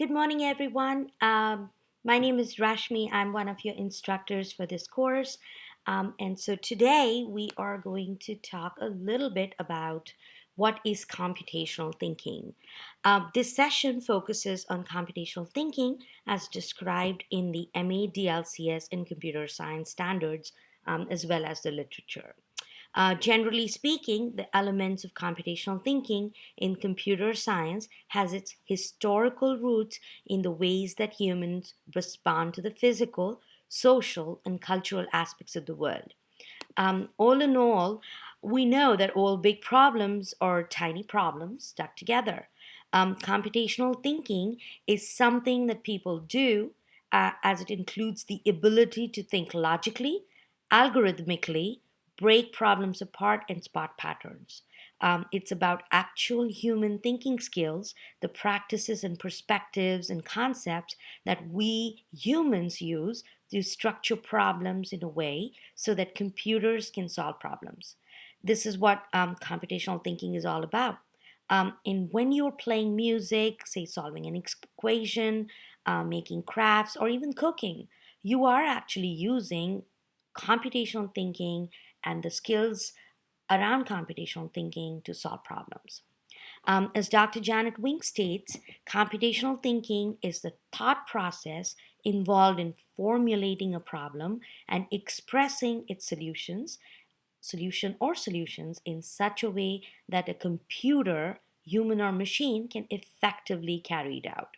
Good morning, everyone. My name is Rashmi. I'm one of your instructors for this course. And so today we are going to talk a little bit about what is computational thinking. This session focuses on computational thinking as described in the MA DLCS in computer science standards, as well as the literature. Generally speaking, the elements of computational thinking in computer science has its historical roots in the ways that humans respond to the physical, social, and cultural aspects of the world. All in all, we know that all big problems are tiny problems stuck together. Computational thinking is something that people do as it includes the ability to think logically, algorithmically, break problems apart, and spot patterns. It's about actual human thinking skills, the practices and perspectives and concepts that we humans use to structure problems in a way so that computers can solve problems. This is what computational thinking is all about. And when you're playing music, say solving an equation, making crafts, or even cooking, you are actually using computational thinking and the skills around computational thinking to solve problems. As Dr. Janet Wink states, computational thinking is the thought process involved in formulating a problem and expressing its solutions in such a way that a computer, human or machine, can effectively carry it out.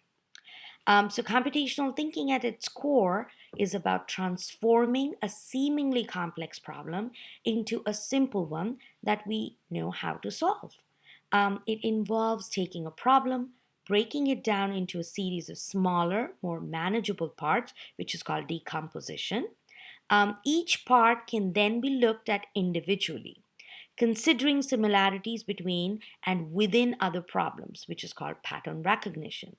So, computational thinking at its core is about transforming a seemingly complex problem into a simple one that we know how to solve. It involves taking a problem, breaking it down into a series of smaller, more manageable parts, which is called decomposition. Each part can then be looked at individually, considering similarities between and within other problems, which is called pattern recognition,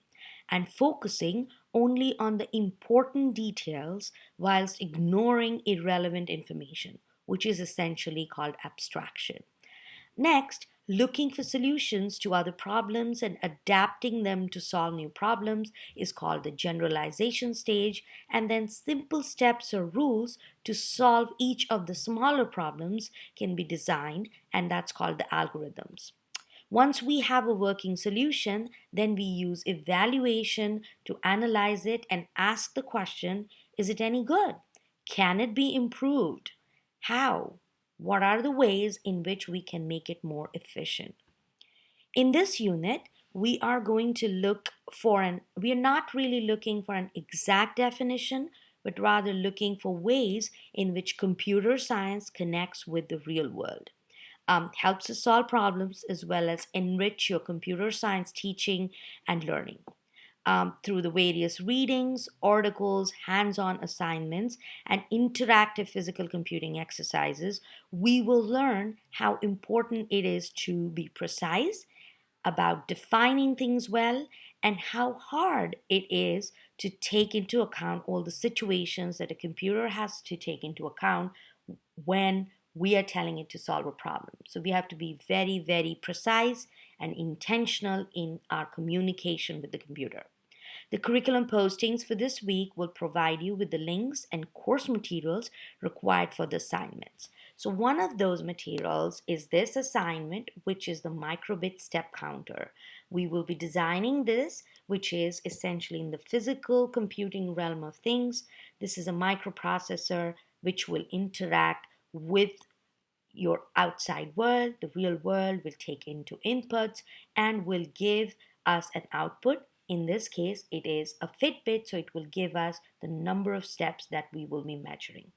and focusing only on the important details whilst ignoring irrelevant information, which is essentially called abstraction. Next, looking for solutions to other problems and adapting them to solve new problems is called the generalization stage, and then simple steps or rules to solve each of the smaller problems can be designed, and that's called the algorithms. Once we have a working solution, then we use evaluation to analyze it and ask the question, is it any good? Can it be improved? How? What are the ways in which we can make it more efficient? In this unit, we are not really looking for an exact definition, but rather looking for ways in which computer science connects with the real world, helps us solve problems as well as enrich your computer science teaching and learning. Through the various readings, articles, hands on assignments, and interactive physical computing exercises, we will learn how important it is to be precise about defining things well and how hard it is to take into account all the situations that a computer has to take into account when we are telling it to solve a problem. So we have to be very, very precise and intentional in our communication with the computer. The curriculum postings for this week will provide you with the links and course materials required for the assignments. So, one of those materials is this assignment, which is the microbit step counter. We will be designing this, which is essentially in the physical computing realm of things. This is a microprocessor which will interact with your outside world, the real world, will take into inputs and will give us an output. In this case, it is a Fitbit, so it will give us the number of steps that we will be measuring.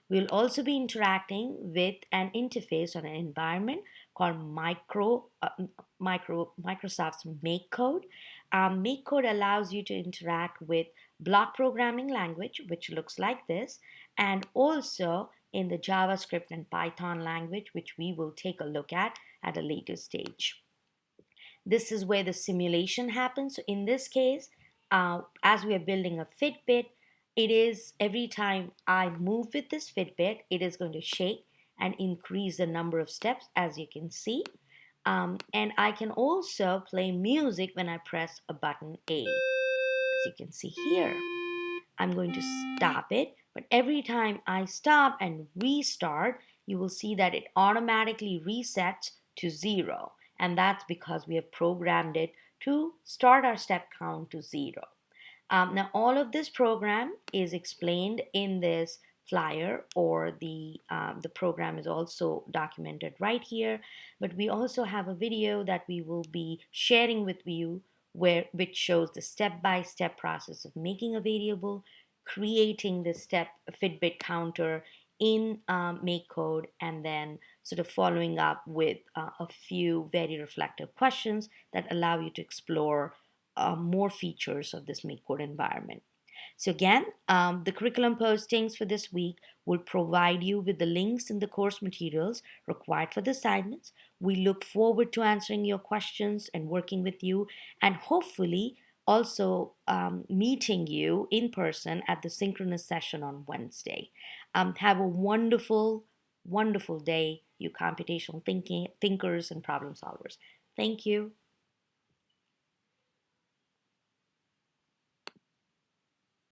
We'll also be interacting with an interface on an environment called Microsoft's MakeCode. MakeCode allows you to interact with block programming language, which looks like this, and also in the JavaScript and Python language, which we will take a look at a later stage. This is where the simulation happens. So in this case, as we are building a Fitbit, it is every time I move with this Fitbit, it is going to shake and increase the number of steps, as you can see. And I can also play music when I press a button A. As you can see here, I'm going to stop it, but every time I stop and restart, you will see that it automatically resets to 0. And that's because we have programmed it to start our step count to 0. Now, all of this program is explained in this flyer, or the program is also documented right here. But we also have a video that we will be sharing with you, which shows the step-by-step process of making a variable, creating the step Fitbit counter in MakeCode, and then sort of following up with a few very reflective questions that allow you to explore more features of this Make Code environment. So again, the curriculum postings for this week will provide you with the links in the course materials required for the assignments. We look forward to answering your questions and working with you, and hopefully also meeting you in person at the synchronous session on Wednesday. Have a wonderful, wonderful day, you computational thinkers and problem solvers. Thank you.